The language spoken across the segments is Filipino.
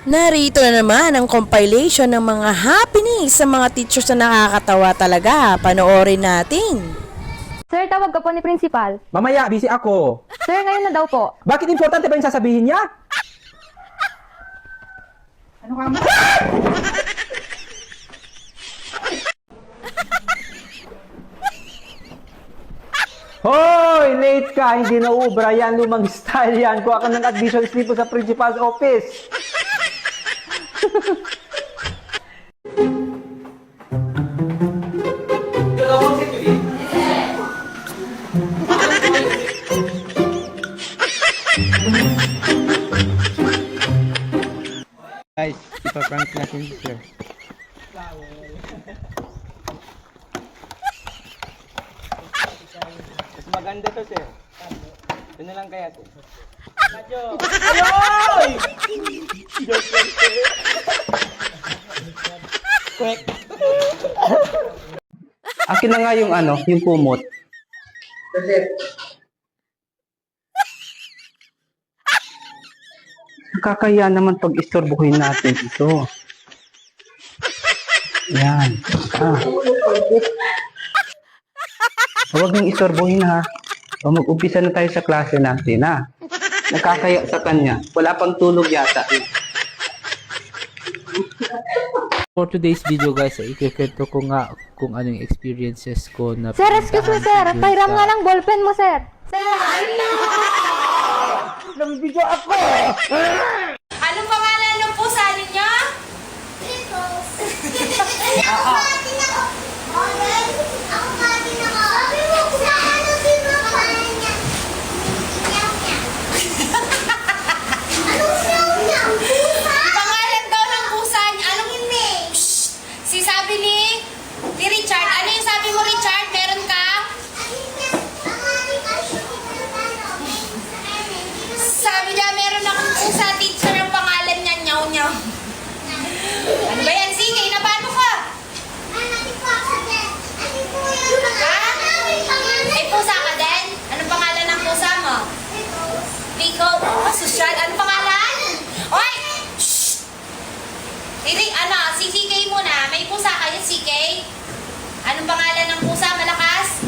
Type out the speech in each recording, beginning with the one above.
Narito na naman ang compilation ng mga happenings sa mga teachers na nakakatawa talaga. Panoorin natin. Sir, tawag ka po ni Principal. Mamaya, busy ako. Sir, ngayon na daw po. Bakit importante ba yung sasabihin niya? Ano ka mo? Hoy! Late ka! Hindi na ubra yan. Lumang style yan. Kuha ka ng admission slip sa principal's office. Guys, ipaprank natin si Sir. Mas maganda to, Sir. Ito na lang kaya, Sir. Madyo! Ayoy! Quick! Akin na nga yung yung kumot. Nakakaya naman pag istorbohin natin ito. Yan. Huwag niyong istorbohin ha. O mag-umpisa na tayo sa klase natin ha. Nakakaya sa kanya. Wala pang tulog yata. For today's video guys, ikikwento ko nga kung anong experiences ko na Sir, excuse me, sir. Pahiram nga ng ballpen mo, sir. Anong pangalan ng pusa ninyo? Pangalan daw ng pusa niya. Anong hindi? Si sabi ni Richard. Ano yung sabi mo, Richard? Meron ka? Sabi niya, meron akong pusa, teacher, ang pangalan niya, Nyaw Nyaw. Ano ba yan? Sige, nabano ka? Ha? May pusa ka din? Anong pangalan ng pusa mo? Pico. Oh, sosyal. Anong pangalan? Oy! Shhh! Hindi, si CK muna. May pusa kayo, CK? Anong pangalan ng pusa? Malakas?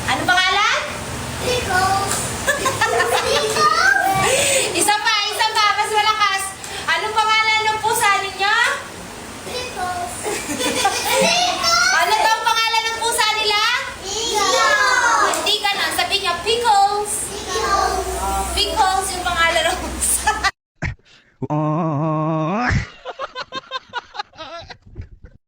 Anong pangalan? Isa pa, mas malakas. Anong pangalan ng pusa ninyo? Ano daw ang pangalan ng pusa nila? Hindi ka na, sabi niya, Pickles. Pickles yung pangalan ng pusa.